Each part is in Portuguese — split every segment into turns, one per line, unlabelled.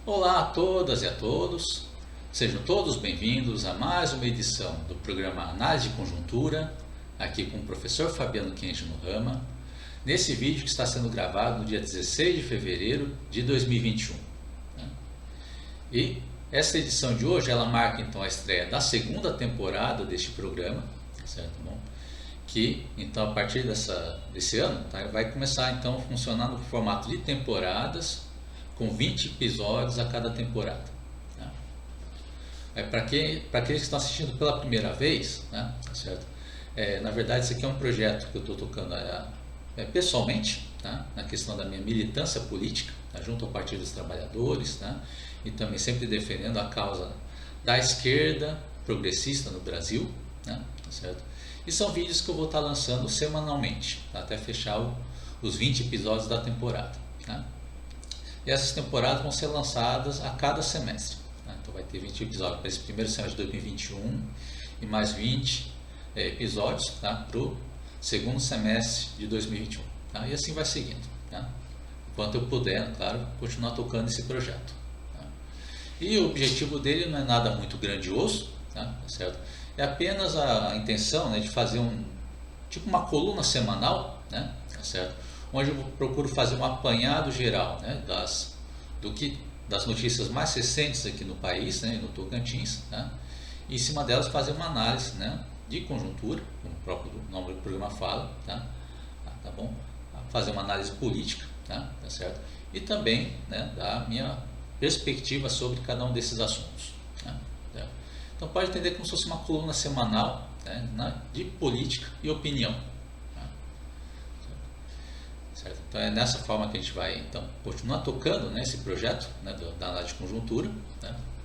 Olá a todas e a todos, sejam todos bem-vindos a mais uma edição do programa Análise de Conjuntura, aqui com o professor Fabiano Kenji no Rama, nesse vídeo que está sendo gravado no dia 16 de fevereiro de 2021. E essa edição de hoje, ela marca então a estreia da segunda temporada deste programa, certo? Bom, que então a partir desse ano vai começar então a funcionar no formato de temporadas, com 20 episódios a cada temporada. Para aqueles que estão assistindo pela primeira vez, certo? Na verdade, isso aqui é um projeto que eu estou tocando pessoalmente, na questão da minha militância política, junto ao Partido dos Trabalhadores, e também sempre defendendo a causa da esquerda progressista no Brasil, certo? E são vídeos que eu vou estar lançando semanalmente, até fechar os 20 episódios da temporada. E essas temporadas vão ser lançadas a cada semestre. Então vai ter 20 episódios para esse primeiro semestre de 2021 e mais 20 episódios para o segundo semestre de 2021. E assim vai seguindo. Enquanto eu puder, claro, continuar tocando esse projeto. E o objetivo dele não é nada muito grandioso, certo? É apenas a intenção de fazer tipo uma coluna semanal, certo? Onde eu procuro fazer um apanhado geral das notícias mais recentes aqui no país, no Tocantins, e em cima delas fazer uma análise de conjuntura, como o próprio nome do programa fala, tá bom? Fazer uma análise política, tá certo? E também da minha perspectiva sobre cada um desses assuntos. Então pode entender como se fosse uma coluna semanal de política e opinião. Certo? Então é nessa forma que a gente vai então continuar tocando esse projeto da análise de conjuntura,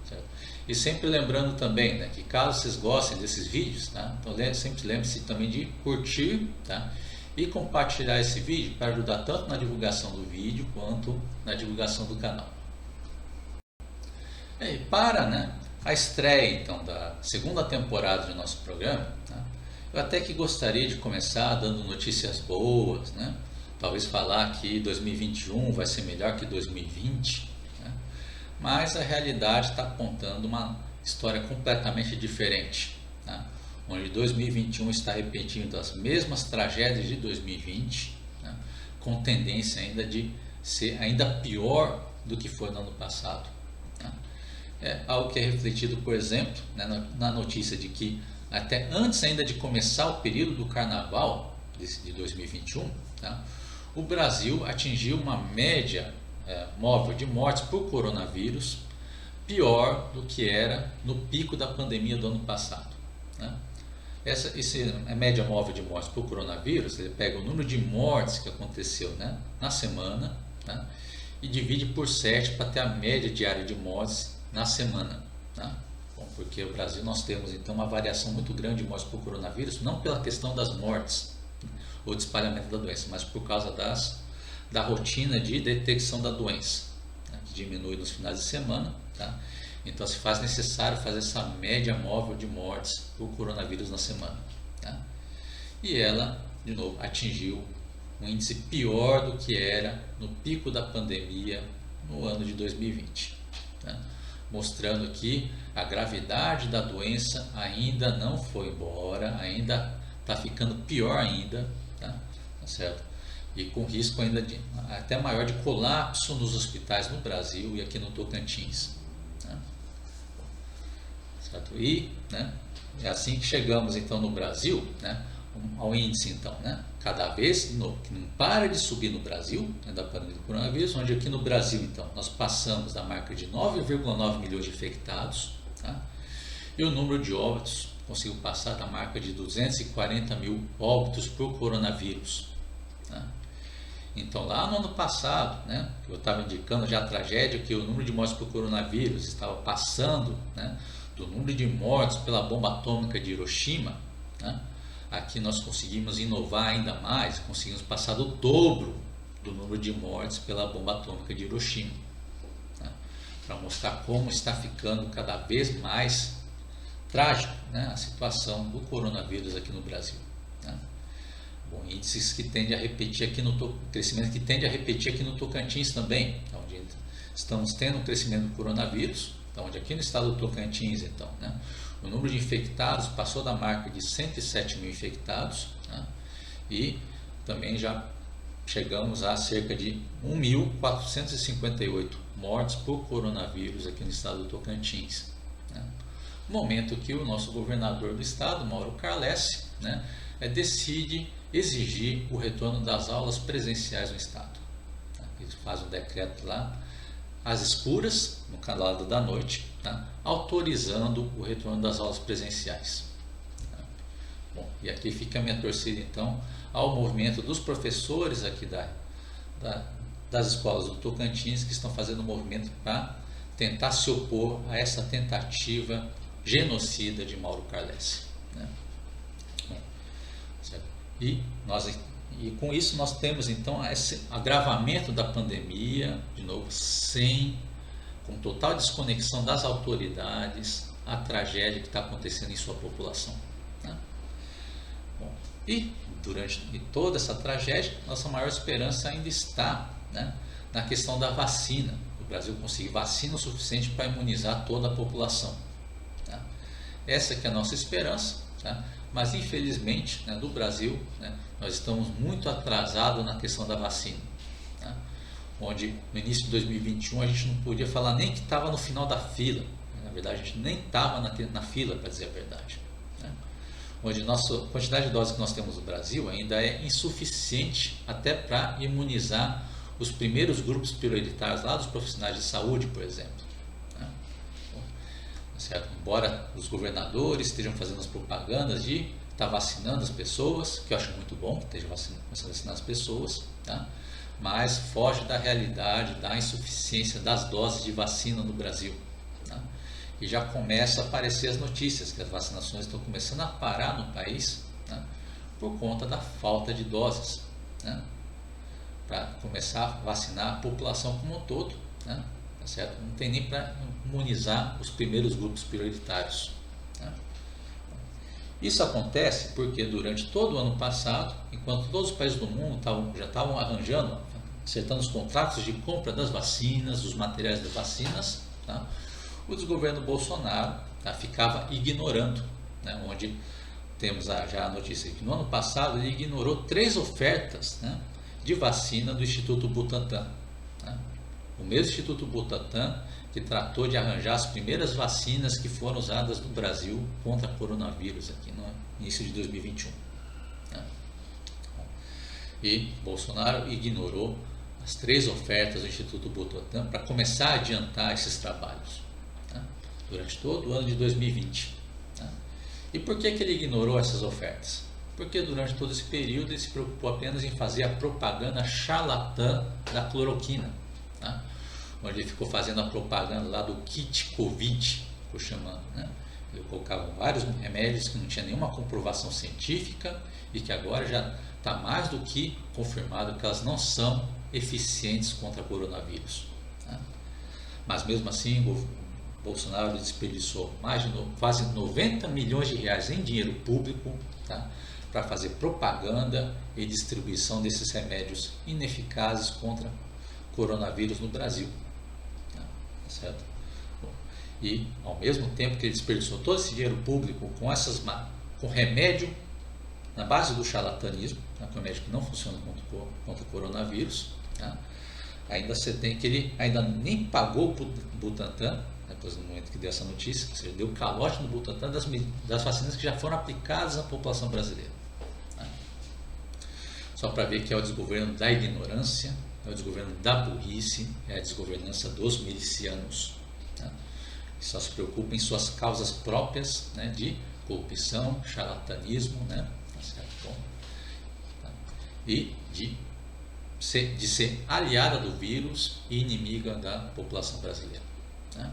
certo? E sempre lembrando também que caso vocês gostem desses vídeos, então sempre lembre-se também de curtir e compartilhar esse vídeo para ajudar tanto na divulgação do vídeo quanto na divulgação do canal. E para a estreia então da segunda temporada do nosso programa, eu até que gostaria de começar dando notícias boas, talvez falar que 2021 vai ser melhor que 2020, mas a realidade está apontando uma história completamente diferente, onde 2021 está repetindo as mesmas tragédias de 2020, com tendência ainda de ser ainda pior do que foi no ano passado. É algo que é refletido, por exemplo, na notícia de que até antes ainda de começar o período do carnaval de 2021, o Brasil atingiu uma média móvel de mortes por coronavírus pior do que era no pico da pandemia do ano passado. Essa média móvel de mortes por coronavírus, ele pega o número de mortes que aconteceu na semana e divide por 7 para ter a média diária de mortes na semana. Bom, porque no Brasil nós temos então uma variação muito grande de mortes por coronavírus, não pela questão das mortes ou de espalhamento da doença, mas por causa da rotina de detecção da doença, que diminui nos finais de semana. Então se faz necessário fazer essa média móvel de mortes por coronavírus na semana. E ela, de novo, atingiu um índice pior do que era no pico da pandemia no ano de 2020. Mostrando que a gravidade da doença ainda não foi embora, ainda está ficando pior ainda, certo? E com risco ainda até maior de colapso nos hospitais no Brasil e aqui no Tocantins. Certo? E é assim que chegamos então no Brasil, ao índice então, cada vez, de novo, que não para de subir no Brasil, da pandemia do coronavírus, onde aqui no Brasil então nós passamos da marca de 9,9 milhões de infectados, e o número de óbitos conseguiu passar da marca de 240 mil óbitos por coronavírus. Então lá no ano passado, eu estava indicando já a tragédia, que o número de mortes por coronavírus estava passando do número de mortes pela bomba atômica de Hiroshima. Aqui nós conseguimos inovar ainda mais, conseguimos passar do dobro do número de mortes pela bomba atômica de Hiroshima, para mostrar como está ficando cada vez mais trágico a situação do coronavírus aqui no Brasil. Bom, índices que tendem a repetir aqui no crescimento que tende a repetir aqui no Tocantins também, onde estamos tendo um crescimento do coronavírus, então, onde aqui no estado do Tocantins, então, né, o número de infectados passou da marca de 107 mil infectados, né, e também já chegamos a cerca de 1.458 mortes por coronavírus aqui no estado do Tocantins. Né. Momento que o nosso governador do estado, Mauro Carlessi, né, decide exigir o retorno das aulas presenciais no estado. Ele faz um decreto lá, às escuras, no calado da noite, tá, autorizando o retorno das aulas presenciais. Bom, e aqui fica a minha torcida então ao movimento dos professores aqui das escolas do Tocantins, que estão fazendo um movimento para tentar se opor a essa tentativa genocida de Mauro Carlessi. Né? E com isso nós temos então esse agravamento da pandemia, de novo, com total desconexão das autoridades, a tragédia que está acontecendo em sua população. Né? Bom, e durante toda essa tragédia, nossa maior esperança ainda está, né, na questão da vacina. O Brasil conseguir vacina o suficiente para imunizar toda a população. Tá? Essa que é a nossa esperança, tá? Mas infelizmente, né, do Brasil, né, nós estamos muito atrasados na questão da vacina. Tá? Onde no início de 2021 a gente não podia falar nem que estava no final da fila. Na verdade, a gente nem estava na fila, para dizer a verdade. Né? Onde a quantidade de doses que nós temos no Brasil ainda é insuficiente até para imunizar os primeiros grupos prioritários lá dos profissionais de saúde, por exemplo. Né? Bom, certo? Embora os governadores estejam fazendo as propagandas de estar vacinando as pessoas, que eu acho muito bom que estejam começando a vacinar as pessoas, tá? Mas foge da realidade da insuficiência das doses de vacina no Brasil. Tá? E já começa a aparecer as notícias que as vacinações estão começando a parar no país, né, por conta da falta de doses, né, para começar a vacinar a população como um todo, né, tá certo? Não tem nem para imunizar os primeiros grupos prioritários. Né. Isso acontece porque durante todo o ano passado, enquanto todos os países do mundo já estavam acertando os contratos de compra das vacinas, dos materiais das vacinas, tá, o desgoverno Bolsonaro, tá, ficava ignorando, né, onde temos já a notícia que no ano passado ele ignorou 3 ofertas, né, de vacina do Instituto Butantan. Né, o mesmo Instituto Butantan que tratou de arranjar as primeiras vacinas que foram usadas no Brasil contra coronavírus aqui no início de 2021. Né. E Bolsonaro ignorou as 3 ofertas do Instituto Butantan para começar a adiantar esses trabalhos, né, durante todo o ano de 2020. Né. E por que ele ignorou essas ofertas? Porque durante todo esse período ele se preocupou apenas em fazer a propaganda charlatã da cloroquina, né, onde ele ficou fazendo a propaganda lá do kit Covid, ficou chamando, né. Ele colocava vários remédios que não tinha nenhuma comprovação científica e que agora já está mais do que confirmado que elas não são eficientes contra coronavírus. Né? Mas mesmo assim, o Bolsonaro desperdiçou quase 90 milhões de reais em dinheiro público, tá, para fazer propaganda e distribuição desses remédios ineficazes contra coronavírus no Brasil. Tá certo? Bom, e ao mesmo tempo que ele desperdiçou todo esse dinheiro público com remédio na base do charlatanismo, né, com remédio que não funciona contra o coronavírus, tá, ainda você tem que ele ainda nem pagou o Butantan, depois do momento que deu essa notícia, ou seja, deu calote no Butantan das vacinas que já foram aplicadas à população brasileira. Tá? Só para ver que é o desgoverno da ignorância, é o desgoverno da burrice, é a desgovernança dos milicianos, tá? Que só se preocupam em suas causas próprias, né, de corrupção, charlatanismo, né, tá certo? Bom, tá? E de ser aliada do vírus e inimiga da população brasileira. Né?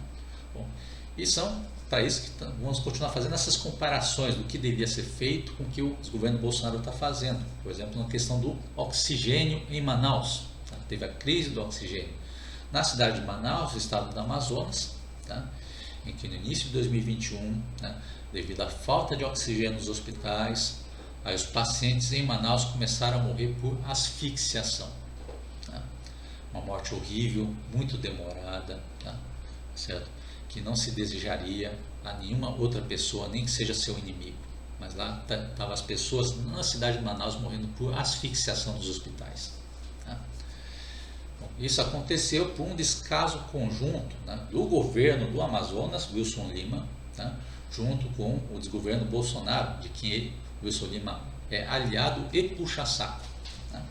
Bom, e são para isso que vamos continuar fazendo essas comparações do que deveria ser feito com o que o governo Bolsonaro está fazendo. Por exemplo, na questão do oxigênio em Manaus. Tá? Teve a crise do oxigênio na cidade de Manaus, no estado do Amazonas, tá? Em que no início de 2021, né, devido à falta de oxigênio nos hospitais, aí os pacientes em Manaus começaram a morrer por asfixiação. Tá? uma morte horrível, muito demorada, tá? Certo? Que não se desejaria a nenhuma outra pessoa, nem que seja seu inimigo. Mas lá estavam as pessoas na cidade de Manaus morrendo por asfixiação nos hospitais. Tá? Bom, isso aconteceu por um descaso conjunto, né, do governo do Amazonas, Wilson Lima, tá, junto com o desgoverno Bolsonaro, de quem Wilson Lima é aliado e puxa-saco. Tá?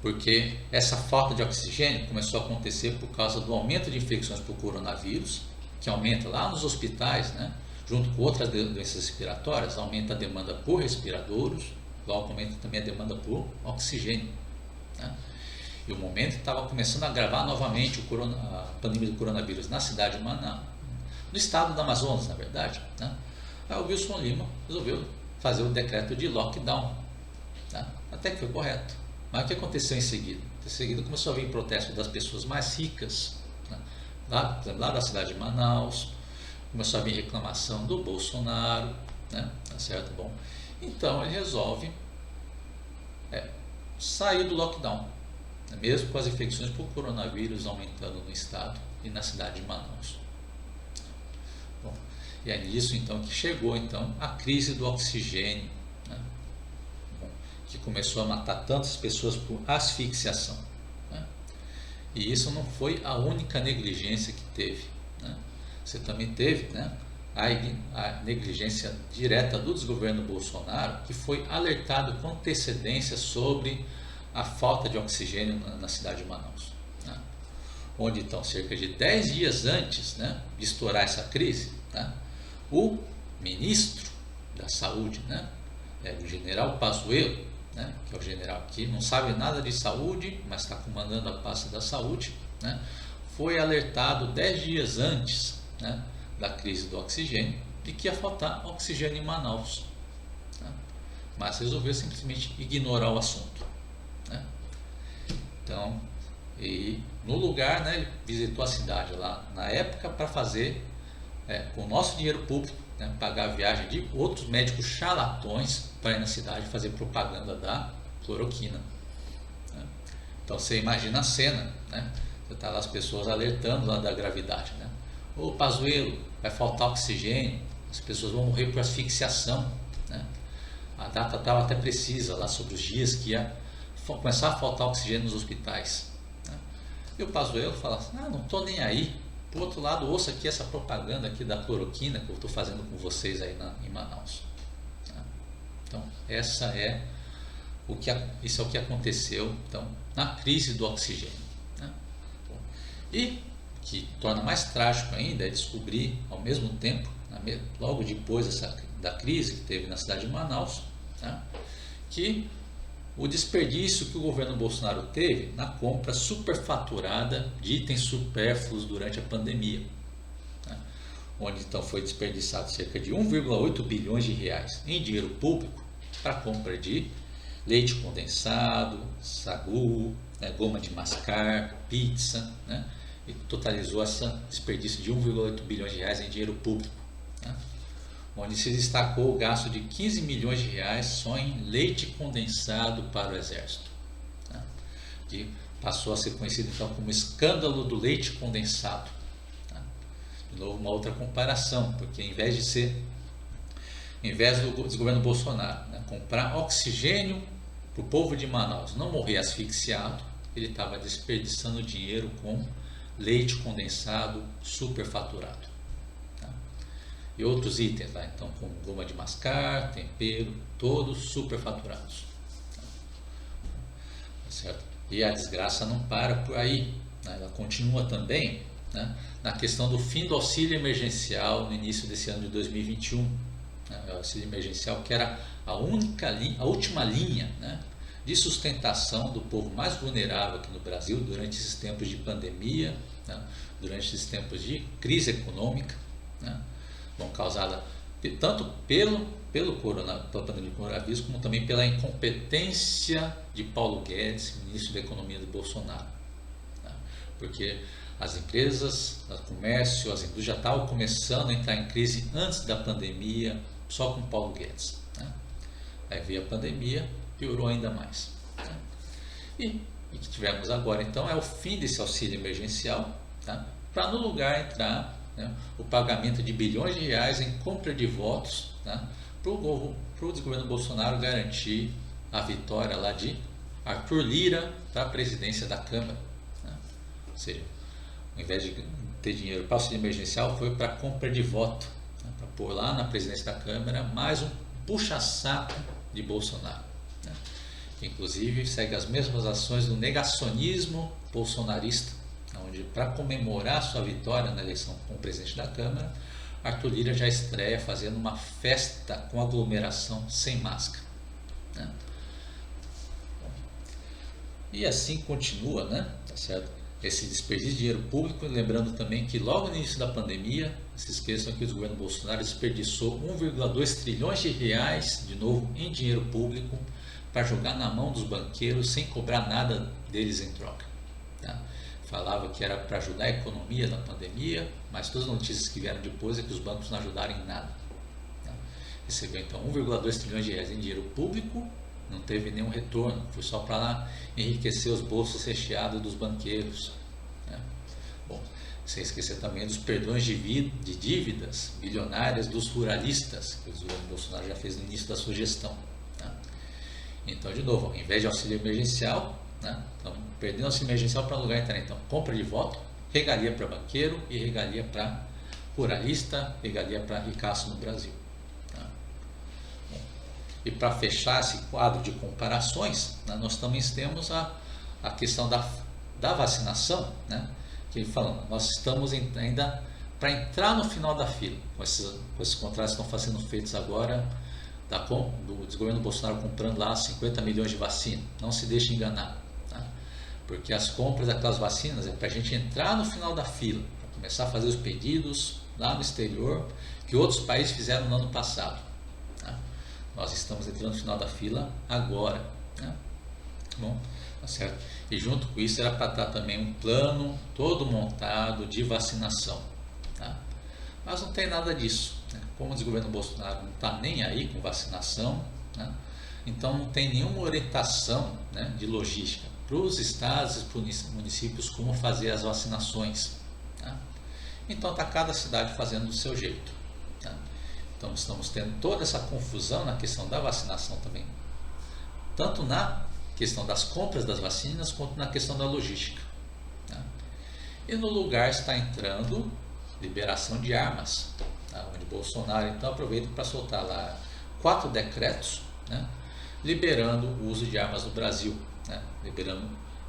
Porque essa falta de oxigênio começou a acontecer por causa do aumento de infecções por coronavírus, que aumenta lá nos hospitais, né, junto com outras doenças respiratórias, aumenta a demanda por respiradores, logo aumenta também a demanda por oxigênio. Tá? E o momento que estava começando a agravar novamente a pandemia do coronavírus na cidade de Manaus, no estado do Amazonas, na verdade, né? Aí o Wilson Lima resolveu fazer o decreto de lockdown, tá? Até que foi correto. Mas o que aconteceu em seguida? Em seguida começou a vir protesto das pessoas mais ricas, né? lá da cidade de Manaus, começou a vir reclamação do Bolsonaro, né? Tá certo? Bom, então ele resolve sair do lockdown, mesmo com as infecções por coronavírus aumentando no estado e na cidade de Manaus. Bom, e é nisso então que chegou então a crise do oxigênio, né? Bom, que começou a matar tantas pessoas por asfixiação, né? E isso não foi a única negligência que teve, né? Você também teve, né, a negligência direta do desgoverno Bolsonaro, que foi alertado com antecedência sobre a falta de oxigênio na cidade de Manaus, né? Onde então, cerca de 10 dias antes, né, de estourar essa crise, né, o ministro da saúde, né, o general Pazuello, né, que é o general que não sabe nada de saúde, mas está comandando a pasta da saúde, né, foi alertado 10 dias antes, né, da crise do oxigênio, de que ia faltar oxigênio em Manaus, né, mas resolveu simplesmente ignorar o assunto. Então, e no lugar, né, ele visitou a cidade lá na época para fazer, com o nosso dinheiro público, né, pagar a viagem de outros médicos charlatões para ir na cidade fazer propaganda da cloroquina, né? Então você imagina a cena, né? Você está lá as pessoas alertando lá da gravidade, né? Ô Pazuello, vai faltar oxigênio, as pessoas vão morrer por asfixiação, né? A data estava até precisa lá sobre os dias que ia começar a faltar oxigênio nos hospitais, né? E o Pazuello fala assim, não estou nem aí. Por outro lado, ouça aqui essa propaganda aqui da cloroquina que eu estou fazendo com vocês aí em Manaus, né? Então, isso é o que aconteceu então, na crise do oxigênio, né? E o que torna mais trágico ainda é descobrir ao mesmo tempo, logo depois da crise que teve na cidade de Manaus, né, que o desperdício que o governo Bolsonaro teve na compra superfaturada de itens supérfluos durante a pandemia, né? Onde então foi desperdiçado cerca de 1,8 bilhões de reais em dinheiro público para a compra de leite condensado, sagu, né, goma de mascar, pizza, né? E totalizou esse desperdício de 1,8 bilhões de reais em dinheiro público, né? Onde se destacou o gasto de 15 milhões de reais só em leite condensado para o Exército, né? Que passou a ser conhecido então como escândalo do leite condensado, né? De novo, uma outra comparação, porque em vez do desgoverno Bolsonaro, né, comprar oxigênio para o povo de Manaus não morrer asfixiado, ele estava desperdiçando dinheiro com leite condensado superfaturado, tá? E outros itens lá, então, como goma de mascar, tempero, todos superfaturados, tá certo? E a desgraça não para por aí, né? Ela continua também, né, na questão do fim do auxílio emergencial no início desse ano de 2021, né? O auxílio emergencial que era a última linha, né, de sustentação do povo mais vulnerável aqui no Brasil durante esses tempos de pandemia, né, durante esses tempos de crise econômica, né, causada tanto pela pandemia do coronavírus, como também pela incompetência de Paulo Guedes, ministro da Economia do Bolsonaro, né, porque as empresas, o comércio, as indústrias já estavam começando a entrar em crise antes da pandemia, só com Paulo Guedes, né. Aí veio a pandemia, piorou ainda mais, né? E e que tivemos agora, então, é o fim desse auxílio emergencial, tá? Para no lugar entrar, né, o pagamento de bilhões de reais em compra de votos, tá? Para o desgoverno Bolsonaro garantir a vitória lá de Arthur Lira para a presidência da Câmara, né? Ou seja, ao invés de ter dinheiro para o auxílio emergencial, foi para compra de voto, né? Para pôr lá na presidência da Câmara mais um puxa-saco de Bolsonaro, né? Que inclusive segue as mesmas ações do negacionismo bolsonarista, onde, para comemorar sua vitória na eleição como presidente da Câmara, Arthur Lira já estreia fazendo uma festa com aglomeração sem máscara, né? E assim continua, né? Tá certo? Esse desperdício de dinheiro público, lembrando também que logo no início da pandemia, se esqueçam que o governo Bolsonaro desperdiçou 1,2 trilhões de reais, de novo, em dinheiro público, para jogar na mão dos banqueiros sem cobrar nada deles em troca, tá? Falava que era para ajudar a economia na pandemia, mas todas as notícias que vieram depois é que os bancos não ajudaram em nada, tá? Recebeu então 1,2 trilhões de reais em dinheiro público, não teve nenhum retorno, foi só para lá enriquecer os bolsos recheados dos banqueiros, né? Bom, sem esquecer também dos perdões de dívidas bilionárias dos ruralistas, que o governo Bolsonaro já fez no início da sua gestão, tá? Então, de novo, ao invés de auxílio emergencial, né, então, perdendo auxílio emergencial para lugar entrar, então, compra de voto, regalia para banqueiro e regalia para ruralista, regalia para ricaço no Brasil, tá? Bom, e para fechar esse quadro de comparações, né, nós também temos a questão da vacinação, né, que falando, nós estamos ainda para entrar no final da fila, com esses contratos que estão sendo feitos agora, do desgoverno Bolsonaro comprando lá 50 milhões de vacina. Não se deixe enganar, tá? Porque as compras daquelas vacinas é para a gente entrar no final da fila, para começar a fazer os pedidos lá no exterior que outros países fizeram no ano passado, tá? Nós estamos entrando no final da fila agora, né? Bom, tá certo? E junto com isso era para estar também um plano todo montado de vacinação, tá? Mas não tem nada disso, né? Como o desgoverno Bolsonaro não está nem aí com vacinação, né? Então não tem nenhuma orientação, né, de logística para os estados e para os municípios como fazer as vacinações, tá? Então está cada cidade fazendo do seu jeito, tá? Então estamos tendo toda essa confusão na questão da vacinação também, tanto na questão das compras das vacinas quanto na questão da logística, tá? E no lugar está entrando liberação de armas, tá? Onde Bolsonaro então aproveita para soltar lá 4 decretos, né, liberando o uso de armas no Brasil, né,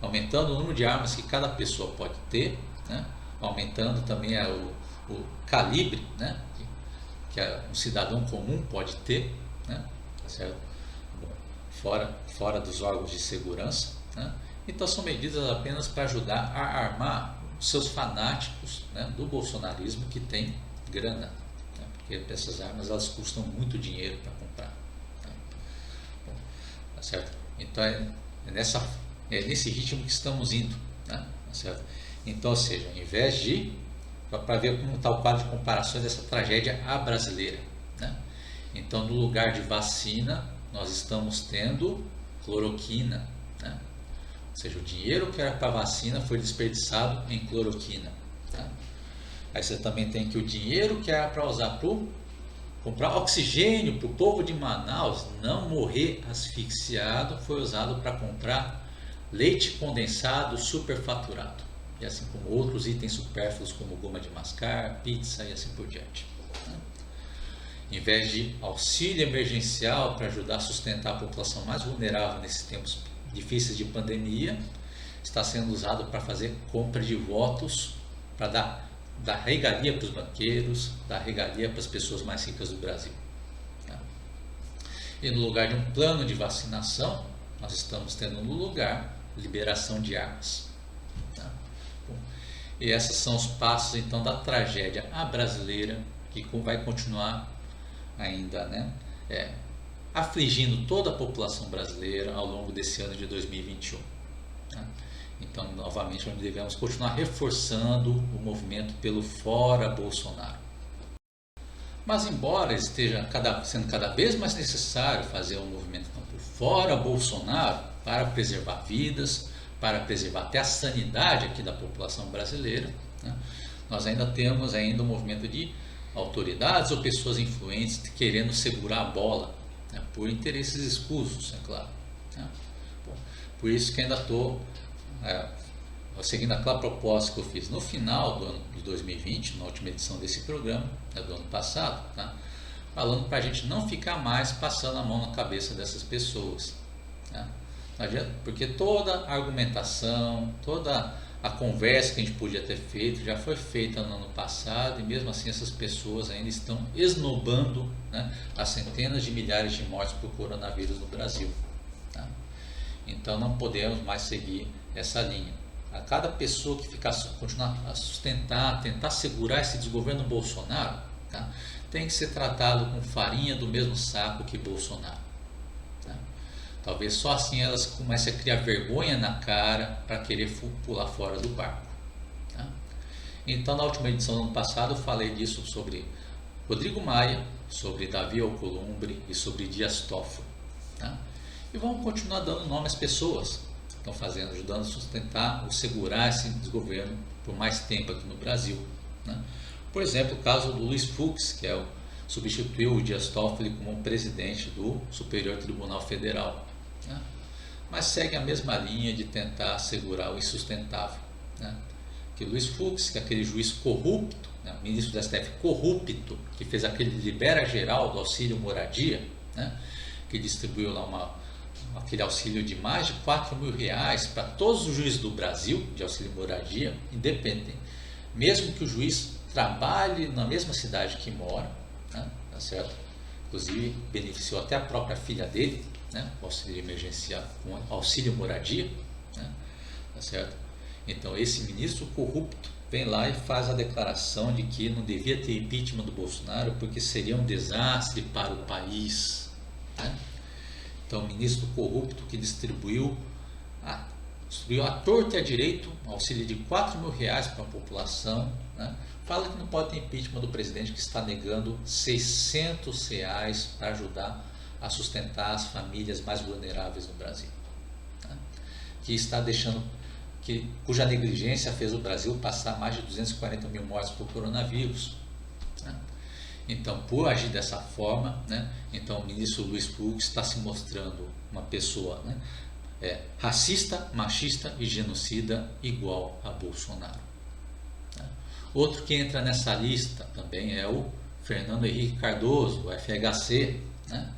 aumentando o número de armas que cada pessoa pode ter, né, aumentando também o calibre, né, que um cidadão comum pode ter, né, tá certo? Bom, fora dos órgãos de segurança, né? Então são medidas apenas para ajudar a armar seus fanáticos, né, do bolsonarismo que tem grana, né, porque essas armas elas custam muito dinheiro para comprar, tá? Bom, tá certo? Então é nesse ritmo que estamos indo, né? Tá certo? Então, ou seja, ao invés de, para ver como está o quadro de comparações dessa tragédia à brasileira, né? Então, no lugar de vacina, nós estamos tendo cloroquina, né? Ou seja, o dinheiro que era para vacina foi desperdiçado em cloroquina, tá? Aí você também tem que o dinheiro que era para usar para comprar oxigênio para o povo de Manaus não morrer asfixiado foi usado para comprar leite condensado superfaturado, e assim como outros itens supérfluos como goma de mascar, pizza e assim por diante, né? Em vez de auxílio emergencial para ajudar a sustentar a população mais vulnerável nesses tempos difíceis de pandemia, está sendo usado para fazer compra de votos, para dar regalia para os banqueiros, dar regalia para as pessoas mais ricas do Brasil, tá? E no lugar de um plano de vacinação, nós estamos tendo no lugar liberação de armas, tá? Bom, e esses são os passos então da tragédia à brasileira, que vai continuar ainda, né, afligindo toda a população brasileira ao longo desse ano de 2021, tá? Então, novamente, nós devemos continuar reforçando o movimento pelo Fora Bolsonaro. Mas, embora esteja sendo cada vez mais necessário fazer um movimento por Fora Bolsonaro para preservar vidas, para preservar até a sanidade aqui da população brasileira, né, nós ainda temos um movimento de autoridades ou pessoas influentes querendo segurar a bola, né, por interesses escusos, é claro. Né. Bom, por isso que ainda estou seguindo aquela proposta que eu fiz no final do ano de 2020, na última edição desse programa, né, do ano passado, tá, falando para a gente não ficar mais passando a mão na cabeça dessas pessoas. Né. Porque toda a argumentação, toda a conversa que a gente podia ter feito já foi feita no ano passado, e mesmo assim essas pessoas ainda estão esnobando, né, as centenas de milhares de mortes por coronavírus no Brasil. Tá? Então não podemos mais seguir essa linha. A cada pessoa que continuar a sustentar, tentar segurar esse desgoverno Bolsonaro, tá, tem que ser tratado com farinha do mesmo saco que Bolsonaro. Talvez só assim elas comecem a criar vergonha na cara para querer pular fora do barco. Tá? Então, na última edição do ano passado, eu falei disso sobre Rodrigo Maia, sobre Davi Alcolumbre e sobre Dias Toffoli. Tá? E vamos continuar dando nome às pessoas que estão fazendo, ajudando a sustentar ou segurar esse desgoverno por mais tempo aqui no Brasil. Né? Por exemplo, o caso do Luiz Fux, que substituiu o Dias Toffoli como presidente do Superior Tribunal Federal. Né? Mas segue a mesma linha de tentar segurar o insustentável. Né? Que Luiz Fux, que é aquele juiz corrupto, né, o ministro do STF corrupto, que fez aquele libera geral do auxílio moradia, né, que distribuiu lá aquele auxílio de mais de R$4.000 para todos os juízes do Brasil, de auxílio moradia, independente, mesmo que o juiz trabalhe na mesma cidade que mora, né, tá certo? Inclusive beneficiou até a própria filha dele, né, com auxílio emergencial, com auxílio moradia, né, tá certo? Então esse ministro corrupto vem lá e faz a declaração de que não devia ter impeachment do Bolsonaro porque seria um desastre para o país. Né? Então o ministro corrupto que distribuiu a torta e a direito um auxílio de R$4.000 para a população, né? Fala que não pode ter impeachment do presidente que está negando R$600 para ajudar a sustentar as famílias mais vulneráveis no Brasil. Né? Que está deixando, cuja negligência fez o Brasil passar mais de 240 mil mortes por coronavírus. Né? Então, por agir dessa forma, né? Então o ministro Luiz Fux está se mostrando uma pessoa, né? Racista, machista e genocida igual a Bolsonaro. Né? Outro que entra nessa lista também é o Fernando Henrique Cardoso, o FHC, né?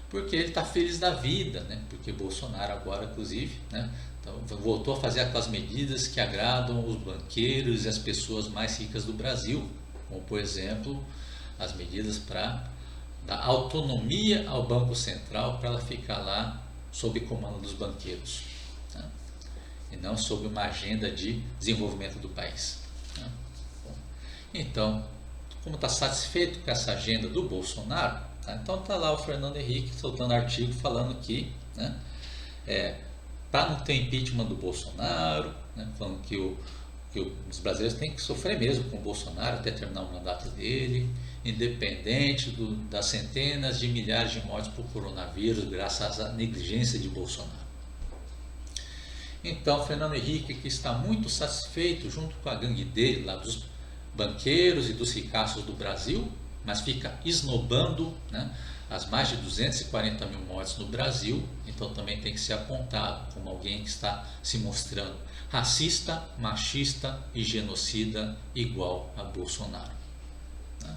Porque ele está feliz da vida, né? Porque Bolsonaro agora, inclusive, né? Então, voltou a fazer aquelas medidas que agradam os banqueiros e as pessoas mais ricas do Brasil, como, por exemplo, as medidas para dar autonomia ao Banco Central para ela ficar lá sob comando dos banqueiros, né? E não sob uma agenda de desenvolvimento do país. Né? Bom, então, como está satisfeito com essa agenda do Bolsonaro, tá? Então está lá o Fernando Henrique soltando artigo falando que, né, para não ter impeachment do Bolsonaro, né, falando que os brasileiros têm que sofrer mesmo com o Bolsonaro até terminar o mandato dele, independente das centenas de milhares de mortes por coronavírus, graças à negligência de Bolsonaro. Então, Fernando Henrique, que está muito satisfeito junto com a gangue dele, lá dos banqueiros e dos ricaços do Brasil, mas fica esnobando, né, as mais de 240 mil mortes no Brasil, então também tem que ser apontado como alguém que está se mostrando racista, machista e genocida igual a Bolsonaro. Né?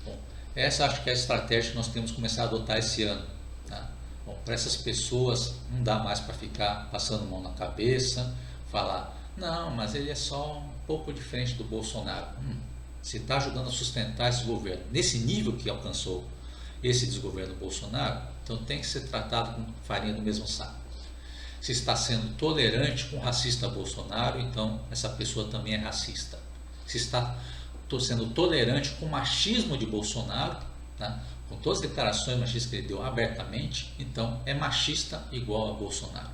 Bom, essa acho que é a estratégia que nós temos que começar a adotar esse ano. Tá? Bom, para essas pessoas não dá mais para ficar passando mão na cabeça, falar, não, mas ele é só um pouco diferente do Bolsonaro. Se está ajudando a sustentar esse governo nesse nível que alcançou esse desgoverno Bolsonaro, então tem que ser tratado com farinha do mesmo saco. Se está sendo tolerante com o racista Bolsonaro, então essa pessoa também é racista. Se está sendo tolerante com o machismo de Bolsonaro, tá? Com todas as declarações machistas que ele deu abertamente, então é machista igual a Bolsonaro.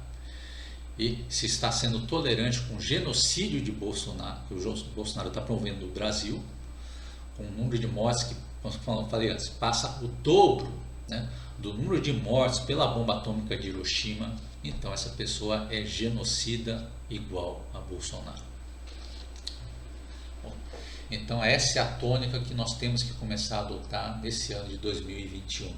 E se está sendo tolerante com o genocídio de Bolsonaro, que o Bolsonaro está promovendo no Brasil, com um número de mortes que, como eu falei antes, passa o dobro né, do número de mortes pela bomba atômica de Hiroshima, então essa pessoa é genocida igual a Bolsonaro. Bom, então essa é a tônica que nós temos que começar a adotar nesse ano de 2021,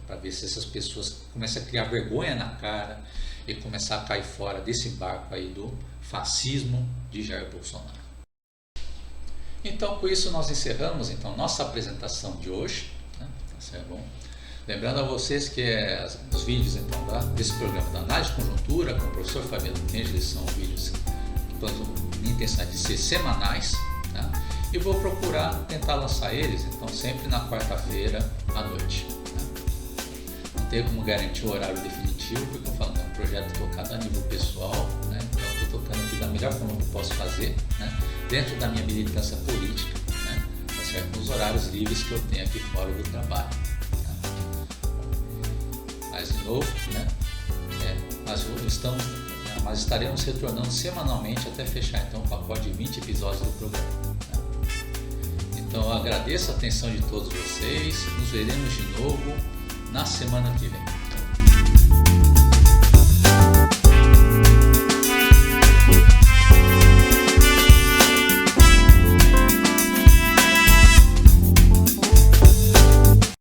para ver se essas pessoas começam a criar vergonha na cara e começar a cair fora desse barco aí do fascismo de Jair Bolsonaro. Então, com isso nós encerramos então nossa apresentação de hoje, né? Tá bom? Lembrando a vocês que os vídeos então desse programa da análise de conjuntura com o professor Fabiano Kenji, eles são vídeos que minha intenção é de ser semanais, tá? E vou procurar tentar lançar eles então sempre na quarta-feira à noite. Não tenho como garantir o horário definitivo, porque eu falo, é um projeto tocado a nível pessoal, né? Então eu estou tocando aqui da melhor forma que eu posso fazer, né? Dentro da minha militância política, né? Tá certo? Nos horários livres que eu tenho aqui fora do trabalho. Tá? Mas de novo, né? Nós estaremos retornando semanalmente até fechar então o pacote de 20 episódios do programa. Tá? Então eu agradeço a atenção de todos vocês, nos veremos de novo na semana que vem.